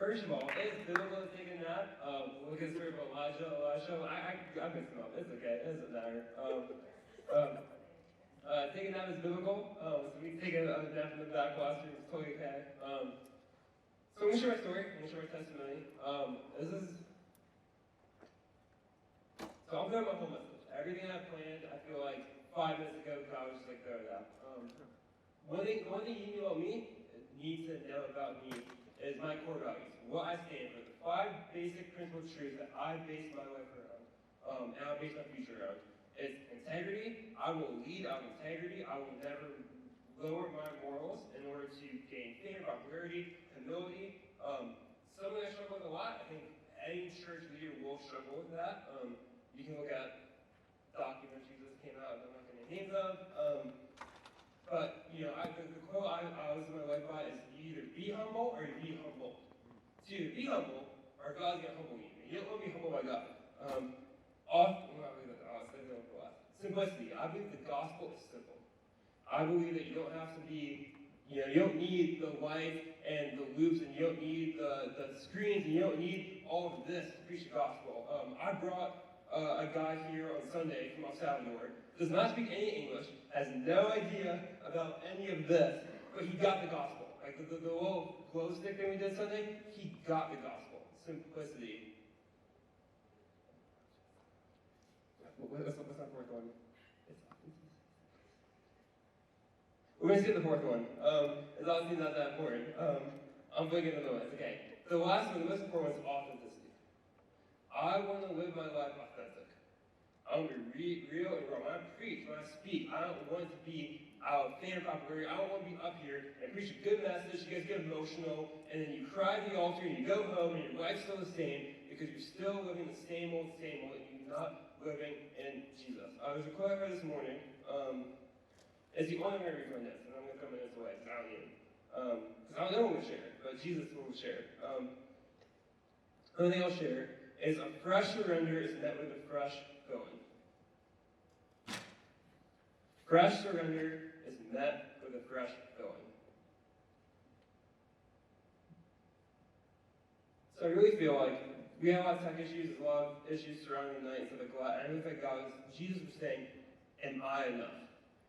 First of all, it's biblical to take a nap. Look at the story of Elijah. I mixed them up. It's okay. It doesn't matter. Taking a nap is biblical. So we take a nap in the back classroom. It's totally okay. So I'm going to share my story. I'm going to share my testimony. So I'm doing my whole message. Everything I planned, I feel like 5 minutes ago, God was just like, throw it out. One thing you know about me, need to know about me, is my core values. What I stand for. The 5 basic principal truths that I base my life around, and I base my future around. It's integrity. I will lead out of integrity. I will never lower my morals in order to gain fame, popularity, humility. Something I struggle with a lot. I think any church leader will struggle with that. You can look at documentaries that came out, I'm not going to name names of. But, you know, the quote I always in my life by is, you either be humble or you be humbled. So you be humble, or God's going to humble you. And you don't want to be humbled by God. Simplicity. I believe the gospel is simple. I believe that you don't have to be, you don't need the light and the loops, and you don't need the screens, and you don't need all of this to preach the gospel. I brought a guy here on Sunday from El Salvador, does not speak any English, has no idea about any of this, but he got the gospel. Like the little glow stick that we did Sunday, he got the gospel. Simplicity. What's the fourth one? We're going to skip the fourth one. It's obviously not that important. I'm blinking in the moment. It's okay. The last one, the most important one, is authenticity. I want to live my life authentic. I want to be real and raw. When I preach, when I speak, I don't want to be out of fan popularity. I don't want to be up here and preach a good message. You guys get emotional, and then you cry at the altar, and you go home, and your life's still the same because you're still living the same old, and you're not living in Jesus. There's a quote I heard this morning. It's the only way I read my notes, and I'm going to throw my notes away because I don't need them. Because I don't know what we'll share, but Jesus will share. Another thing I'll share is a fresh surrender is met with a fresh going. Fresh surrender is met with a fresh going. So I really feel like we have a lot of tech issues, there's a lot of issues surrounding the night and stuff like that. And I really think Jesus was saying, am I enough?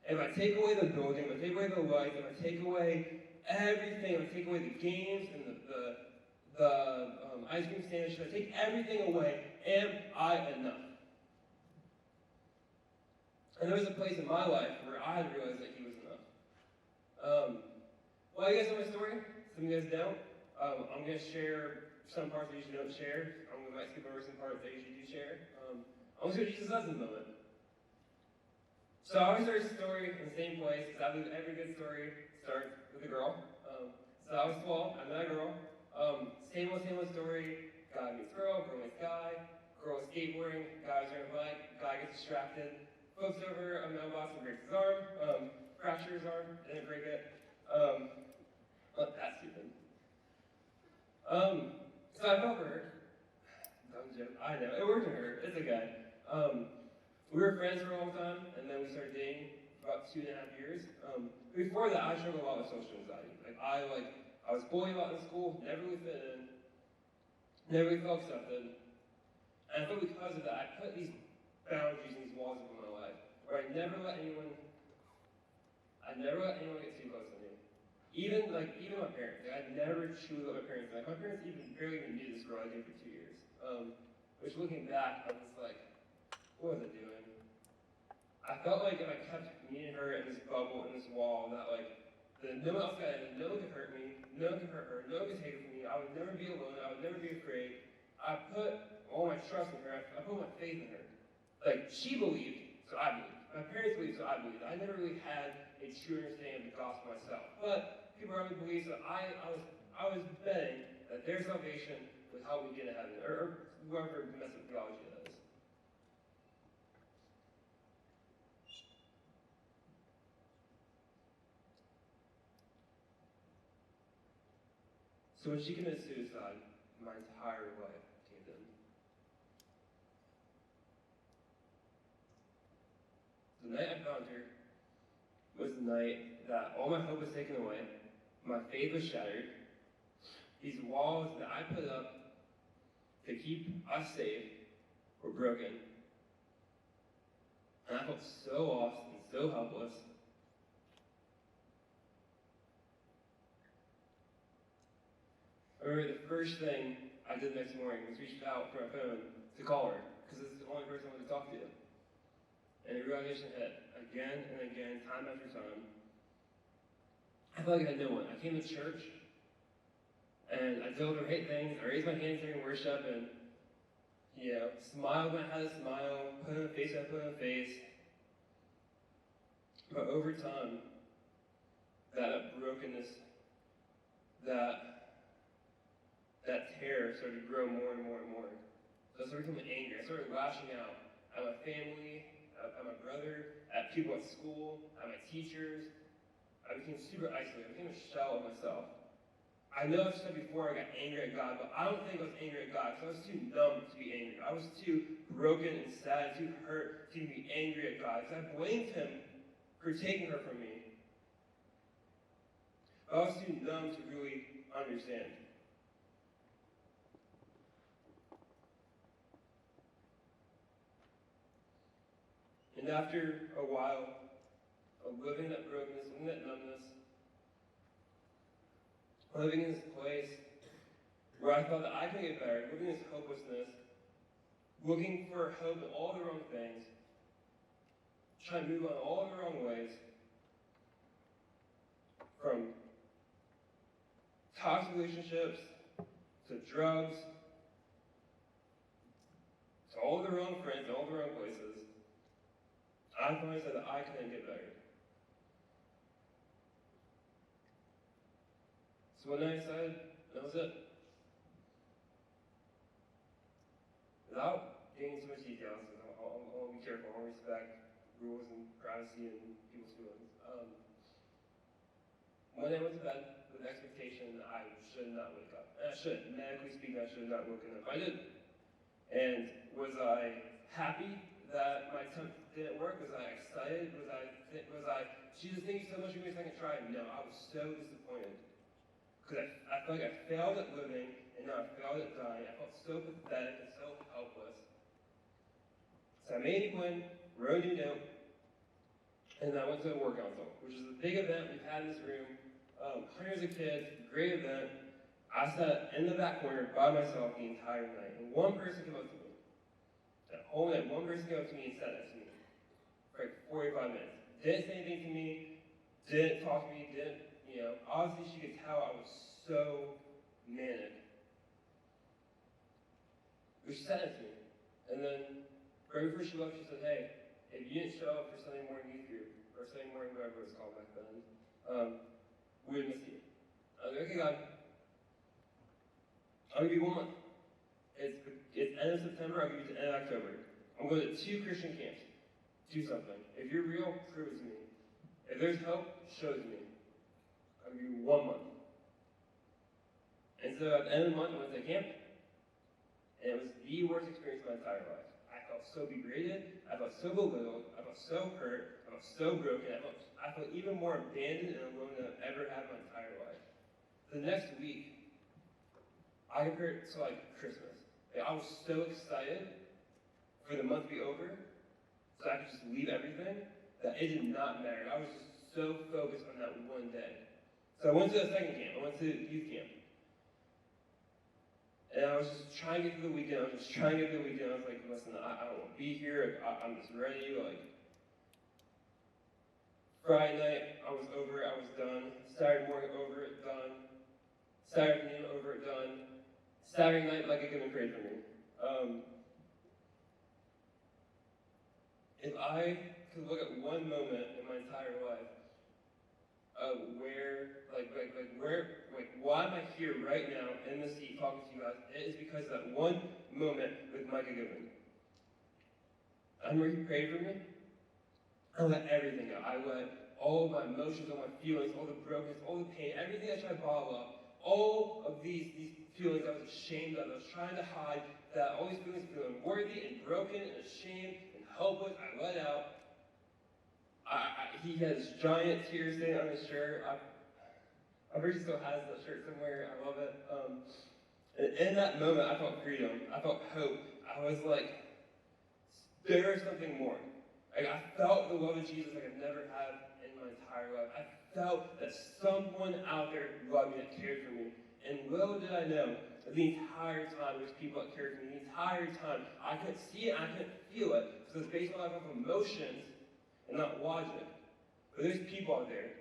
If I take away the building, if I take away the lights, if I take away everything, if I take away the games and the ice cream sandwich, if I take everything away, am I enough? And there was a place in my life where I had realized that he was enough. Well, you guys know my story? Some of you guys don't. I'm going to share some parts that you usually don't share. I might skip over some parts that I usually do share. I'm going to see what Jesus does in a moment. So I always start a story in the same place, because I believe every good story starts with a girl. So I was 12, I met a girl. Same old story. Guy meets girl meets guy. Girl is skateboarding, guy is riding a bike, guy gets distracted, flips over a mailbox and breaks his arm, fractures his arm, didn't break it. Not that stupid. So I felt for her. Dumb joke. I know, it worked for her. It's okay. We were friends for a long time, and then we started dating for about 2.5 years. Before that, I struggled a lot with social anxiety. I was bullied a lot in school, never really fit in, never really felt accepted. And I felt because of that, I put these boundaries and these walls up in my life, where I never let anyone get too close to me. Even my parents. I never truly let my parents. My parents barely even knew this girl I dated for 2 years. Which looking back, I was like, what was I doing? I felt like if I kept me and her in this bubble, in this wall, that no one else no one could hurt me, no one could hurt her, no one could take it from me, I would never be alone, I would never be afraid. I put all my trust in her, I put my faith in her. She believed, so I believed. My parents believed, so I believed. I never really had a true understanding of the gospel myself. But people around me believed, so I was betting that their salvation would help me get to heaven, or whoever messed with theology that is. So when she committed suicide, my entire life came in. The night I found her was the night that all my hope was taken away, my faith was shattered, these walls that I put up to keep us safe were broken. And I felt so lost and so helpless. I remember the first thing I did the next morning was reach out for my phone to call her, because this is the only person I wanted to talk to. And the realization hit again and again, time after time. I felt like I had no one. I came to church, and I did all the right things. I raised my hands during worship, and smiled when I had a smile, put on a face when I put on a face. But over time, that brokenness, that terror started to grow more and more and more. So I started becoming angry. I started lashing out at my family, at my brother, at people at school, at my teachers. I became super isolated. I became a shell of myself. I know I've said before I got angry at God, but I don't think I was angry at God because I was too numb to be angry. I was too broken and sad, too hurt to be angry at God because I blamed Him for taking her from me. But I was too numb to really understand. And after a while of living that brokenness, living that numbness, living in this place where I thought that I could get better, living in this hopelessness, looking for hope in all the wrong things, trying to move on all the wrong ways, from toxic relationships to drugs to all the wrong friends, all the wrong places, I finally said that I couldn't get better. So one night I decided that was it. Without getting too much details, because I want to be careful, I want to respect rules and privacy and people's feelings. One day I went to bed with the expectation that I should not wake up. And I should. Medically speaking, I should have not woken up. I didn't. And was I happy that my attempt didn't work? Was I excited? Jesus, thank you so much for giving me a second try? No, I was so disappointed. Because I felt like I failed at living, and now I failed at dying. I felt so pathetic and so helpless. So I made a plan, wrote a new note, and I went to a work council, which is a big event we've had in this room. Hundreds of kids, great event. I sat in the back corner by myself the entire night, and one person came up to me. That whole night, one person came up to me and sat next to me for like 45 minutes. Didn't say anything to me, didn't talk to me, obviously she could tell I was so manic. But she sat next to me, and then right before she left, she said, hey, if you didn't show up for Sunday morning youth group, or Sunday morning whatever it was called back then, we would miss you. I was like, okay, God, I'll give you 1 month. It's end of September, I'll give you to end of October. I'm going to 2 Christian camps. Do something. If you're real, prove it to me. If there's hope, show it to me. I'll give you 1 month. And so at the end of the month, I went to camp, and it was the worst experience of my entire life. I felt so degraded, I felt so belittled, I felt so hurt, I felt so broken, I felt even more abandoned and alone than I've ever had in my entire life. The next week, I compared it to like Christmas. I was so excited for the month to be over, so I could just leave everything, that it did not matter. I was just so focused on that one day. So I went to the second camp. I went to youth camp. And I was just trying to get through the weekend. I was like, listen, I don't want to be here. I'm just ready. Friday night, I was over it. I was done. Saturday morning, over it, done. Saturday afternoon, over it, done. Saturday night, Micah came and prayed for me. If I could look at one moment in my entire life of why am I here right now in this seat talking to you guys, it is because of that one moment with Micah Goodman. I remember he prayed for me. I let everything out. I let all of my emotions, all my feelings, all the brokenness, all the pain, everything I tried to bottle up, all of these feelings I was ashamed of, I was trying to hide, that all these feelings of feeling worthy and broken and ashamed and hopeless, I let out. He has giant tears sitting on his shirt. I wish he still has that shirt somewhere. I love it. In that moment, I felt freedom. I felt hope. I was like, there is something more. Like, I felt the love of Jesus like I've never had in my entire life. I felt that someone out there loved me, that cared for me. And little did I know that the entire time there's people that cared for me. The entire time I couldn't see it, I couldn't feel it, because it's based on a life of emotions and not logic. But there's people out there.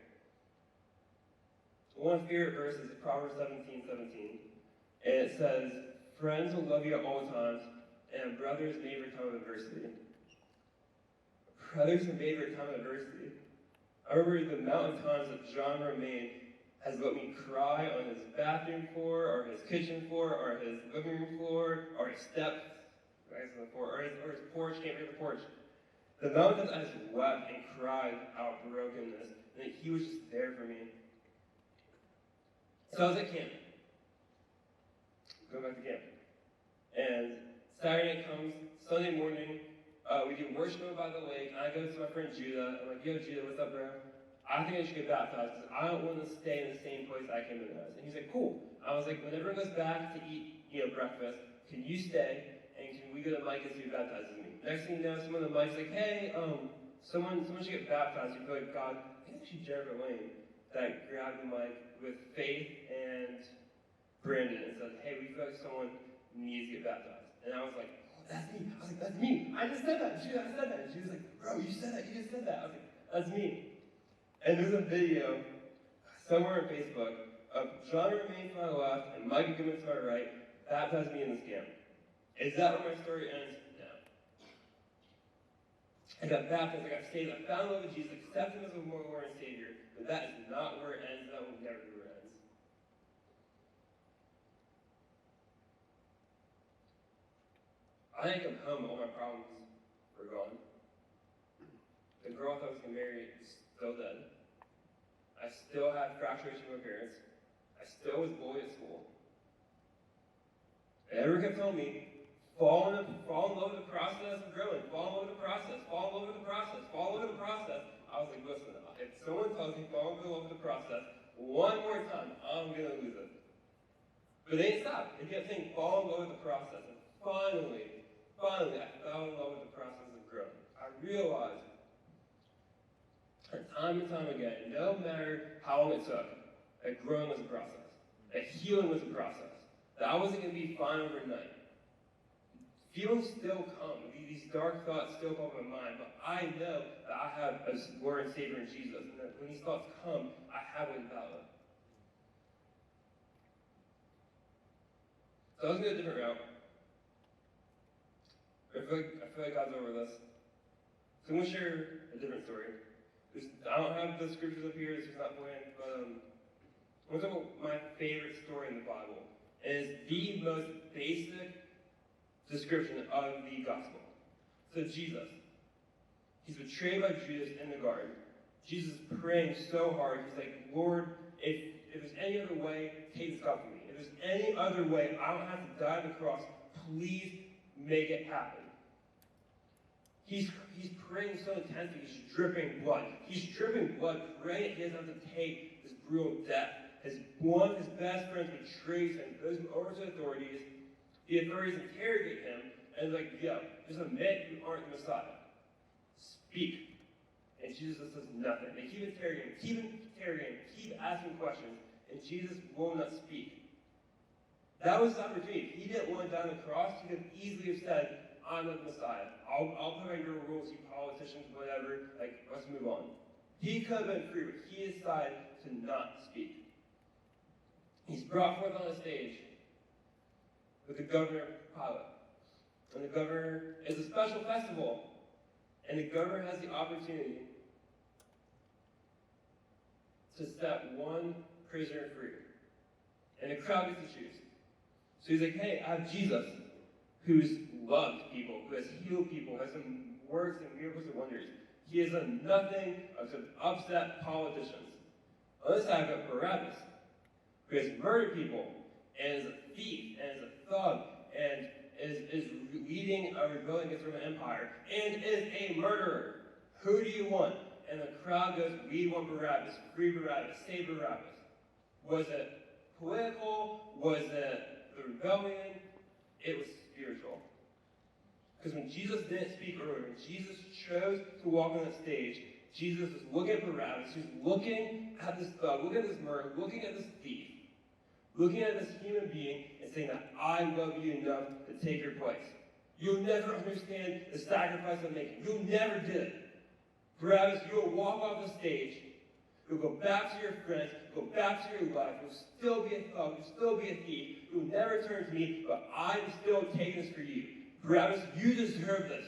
One of my favorite verses is Proverbs 17:17. And it says, friends will love you at all times, and brothers may for time of adversity. Brothers are made for a time of adversity. I remember the amount of times that John Romaine has let me cry on his bathroom floor, or his kitchen floor, or his living room floor, or his steps, or his porch, can't forget the porch. The amount of times I just wept and cried out brokenness, and that he was just there for me. So I was at camp. Going back to camp. And Saturday night comes, Sunday morning, we do worship by the lake, and I go to my friend Judah. I'm like, yo, Judah, what's up, bro? I think I should get baptized because I don't want to stay in the same place I came in as. And he's like, cool. I was like, when everyone goes back to eat, breakfast, can you stay, and can we go to Micah to be baptized with me? Next thing you know, someone in the mic's like, hey, someone should get baptized. You feel like, God, I think actually Jennifer Lane that grabbed the mic with Faith and Brandon and said, hey, we feel like someone needs to get baptized. And I was like, oh, that's me. I was like, that's me. I just said that. I said that. And she was like, bro, you said that. You just said that. I was like, that's me. And there's a video somewhere on Facebook of John Romaine to my left and Micah Goodman to my right, baptized me in this camp. Is that where my story ends? No. I got baptized, I got saved, I found the love of Jesus, accepted him as a Lord and Savior, but that is not where it ends, that will never be where it ends. I didn't come home, all my problems were gone. The girl I thought I was going to marry is still dead. I still had fractures from my parents. I still was bullied at school. And everyone kept telling me, fall in love with the process of growing. Fall in love with the process. Fall in love with the process. Fall in love with the process. I was like, listen, if someone tells me fall in love with the process one more time, I'm going to lose it. But they didn't stop. They kept saying fall in love with the process. And finally, I fell in love with the process of growing. I realized time and time again, no matter how long it took, that growing was a process, that healing was a process, that I wasn't going to be fine overnight. Feelings still come, these dark thoughts still come in my mind, but I know that I have a Lord and Savior in Jesus, and that when these thoughts come, I have a way to battle it. So I was going to go a different route. I feel like God's over this. So I'm going to share a different story. I don't have the scriptures up here, this is not planned, but I'm going to talk about my favorite story in the Bible. And it's the most basic description of the gospel. So Jesus, he's betrayed by Judas in the garden. Jesus is praying so hard, he's like, Lord, if there's any other way, take this cup from me. If there's any other way, I don't have to die on the cross, please make it happen. He's praying so intensely, he's dripping blood. He's dripping blood, praying he doesn't have to take this brutal death. One of his best friends betrays him, goes over to the authorities. The authorities interrogate him, and like, yo, just admit you aren't the Messiah. Speak. And Jesus says nothing. They keep interrogating him, keep asking questions, and Jesus will not speak. That was his opportunity. He didn't want to die on the cross. He could easily have said, I'm not the Messiah. I'll put out your rules, you politicians, whatever. Like, let's move on. He could have been free, but he decided to not speak. He's brought forth on the stage with the governor Pilate. And the governor is a special festival. And the governor has the opportunity to set one prisoner free. And the crowd gets to choose. So he's like, hey, I have Jesus, who's loved people, who has healed people, who has done works and miracles and wonders. He has done nothing except upset politicians. On this side, I've got Barabbas, who has murdered people, and is a thief, and is a thug, and is leading a rebellion against the Roman Empire, and is a murderer. Who do you want? And the crowd goes, we want Barabbas, free Barabbas, save Barabbas. Was it political? Was it the rebellion? It was spiritual. Because when Jesus didn't speak earlier, when Jesus chose to walk on that stage, Jesus was looking at Barabbas, he was looking at this thug, looking at this murderer, looking at this thief, looking at this human being and saying that I love you enough to take your place. You'll never understand the sacrifice I'm making. You'll never do it. Barabbas, you'll walk off the stage. You'll go back to your friends. You'll go back to your life. You'll still be a thug. You'll still be a thief. You'll never turn to me, but I'm still taking this for you. Barabbas, you deserve this.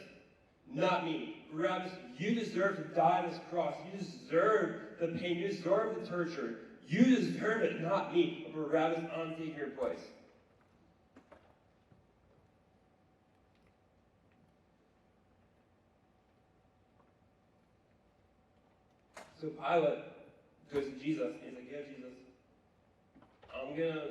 Not me. Barabbas, you deserve to die on this cross. You deserve the pain. You deserve the torture. You deserve it, not me. But Barabbas, I'm taking your place. So Pilate goes to Jesus, and he's like, yeah, Jesus, I'm going to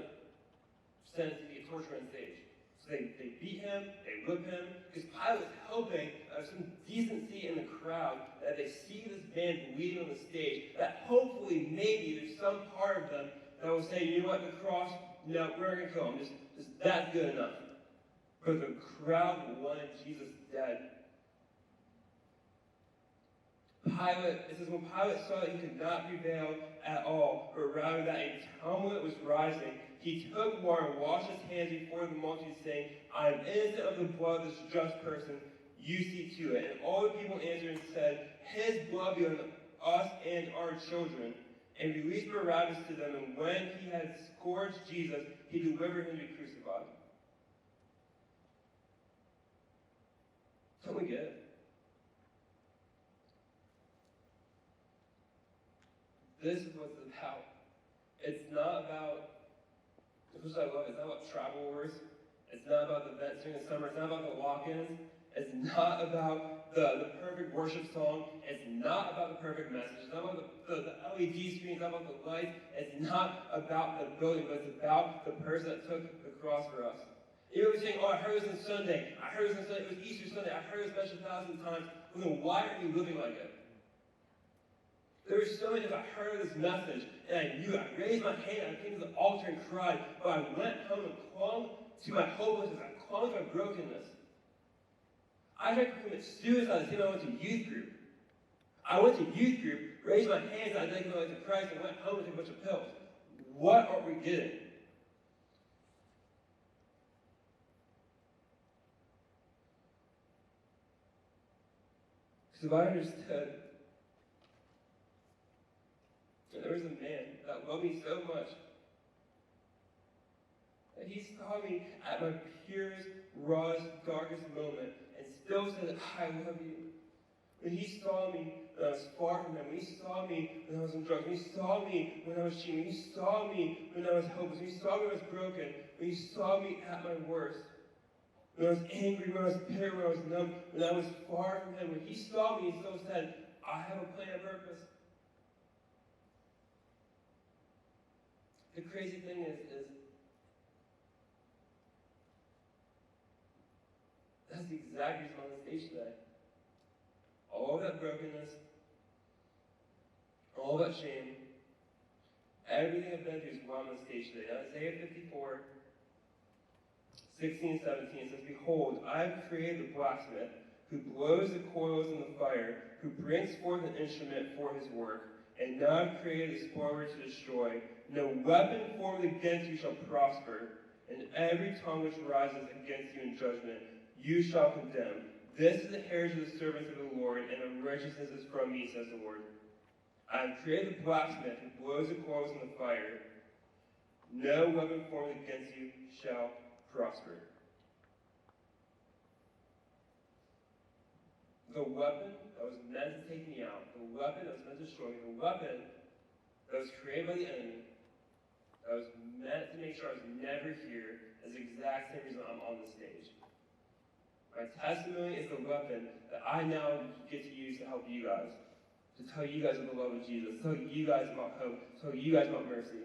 send to be a torture on stage. So they beat him, they whip him, because Pilate was hoping there's some decency in the crowd, that they see this man bleeding on the stage, that hopefully, maybe, there's some part of them that will say, you know what, the cross, no, we're not going to kill him, just that's good enough. But the crowd wanted Jesus dead. It says, when Pilate saw that he could not prevail at all, but rather that a tumult was rising, he took water and washed his hands before the multitude, saying, I am innocent of the blood of this just person. You see to it. And all the people answered and said, his blood be on us and our children. And released Barabbas to them. And when he had scourged Jesus, he delivered him to be crucified. Don't we get it? This is what it's about. It's not about, which I love, it's not about travel wars. It's not about the events during the summer. It's not about the walk-ins. It's not about the perfect worship song. It's not about the perfect message. It's not about the LED screen. It's not about the lights. It's not about the building, but it's about the person that took the cross for us. You know, we're saying, oh, I heard this on Sunday. I heard this on Sunday. It was Easter Sunday. I heard this message 1,000 times. Well, then why are you living like it? There were so many times I heard this message, and I knew it. I raised my hand, I came to the altar and cried, but I went home and clung to my hopelessness. I clung to my brokenness. I tried to commit suicide the same I went to youth group. I went to youth group, raised my hands, and I gave my life to Christ, and went home and took a bunch of pills. What are we getting? Because if I understood, and there was a man that loved me so much that he saw me at my purest, rawest, darkest moment and still said, I love you. When he saw me when I was far from him, when he saw me when I was on drugs, when he saw me when I was cheating, when he saw me when I was hopeless, when he saw me when I was broken, when he saw me at my worst, when I was angry, when I was bitter, when I was numb, when I was far from him, when he saw me, he still said, I have a plan and purpose. The crazy thing is that's the exact reason I'm on the stage today. All that brokenness, all that shame, everything I've been through is why I'm on the stage today. Now, Isaiah 54, 16 and 17 says, Behold, I have created the blacksmith who blows the coils in the fire, who brings forth an instrument for his work. And now I've created a spoiler to destroy. No weapon formed against you shall prosper, and every tongue which rises against you in judgment you shall condemn. This is the heritage of the servants of the Lord, and the righteousness is from me, says the Lord. I have created the blacksmith who blows the coals in the fire. No weapon formed against you shall prosper. The weapon that was meant to take me out, the weapon that was meant to destroy me, the weapon that was created by the enemy, that was meant to make sure I was never here, is the exact same reason I'm on the stage. My testimony is the weapon that I now get to use to help you guys, to tell you guys of the love of Jesus, to tell you guys about hope, to tell you guys about mercy,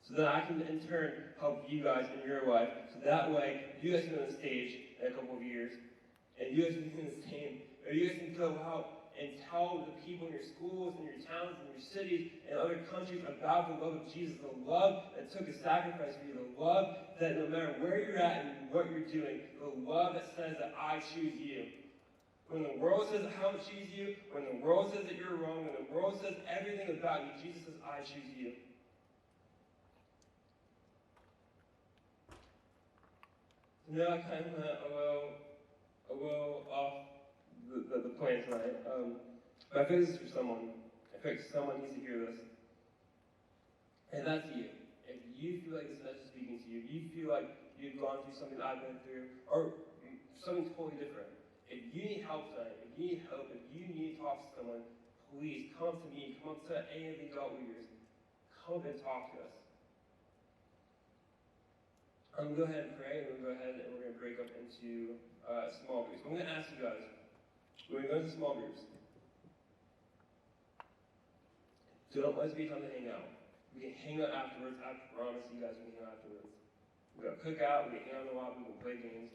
so that I can in turn help you guys in your life, so that way you guys can be on the stage in a couple of years, and you guys can be in the same, or you guys can go out and tell the people in your schools, in your towns, in your cities, and other countries about the love of Jesus, the love that took a sacrifice for you, the love that no matter where you're at and what you're doing, the love that says that I choose you. When the world says I don't choose you, when the world says that you're wrong, when the world says everything about you, Jesus says, I choose you. So now I kind of went a little off the plan tonight. But I feel this is for someone. I feel like someone needs to hear this. And that's you. If you feel like this message is speaking to you, if you feel like you've gone through something I've been through, or something totally different, if you need help tonight, if you need hope, if you need to talk to someone, please come to me, come to any of the adult leaders. Come and talk to us. I'm going to go ahead and pray, and we're going to break up into small groups. I'm going to ask you guys, we're going to go into small groups. Don't let us be time to hang out. We can hang out afterwards. I promise you guys we can hang out afterwards. We're going to cook out, we can hang out a lot, we can play games.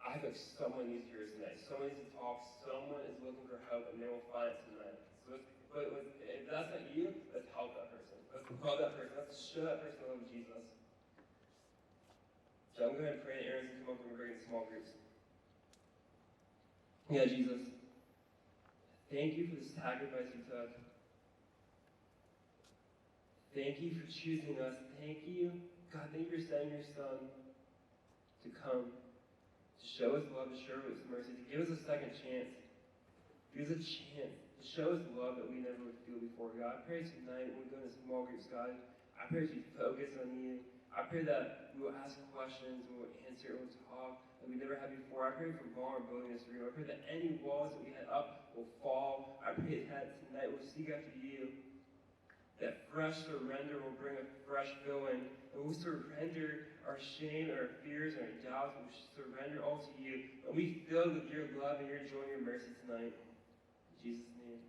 I think someone needs to hear us tonight. Someone needs to talk. Someone is looking for help, and they will find it tonight. So if that's not you, let's help that person. Let's love that person. Let's show that person the love of Jesus. So I'm going to go ahead and pray, and Aaron's going to come up and we're going to small groups. Yeah, Jesus. Thank you for the sacrifice you took. Thank you for choosing us. Thank you, God, thank you for sending your Son to come, to show us love, to show us mercy, to give us a second chance. Give us a chance to show us love that we never would feel before, God. I pray tonight when we go into small groups, God, I pray that you focus on you. I pray that we will ask questions, we will answer, we will talk that we never had before. I pray for vulnerability in this room. I pray that any walls that we had up will fall. I pray that tonight we'll seek after you. That fresh surrender will bring a fresh filling. And we'll surrender our shame, our fears, and our doubts. We'll surrender all to you. And we fill with your love and your joy and your mercy tonight. In Jesus' name.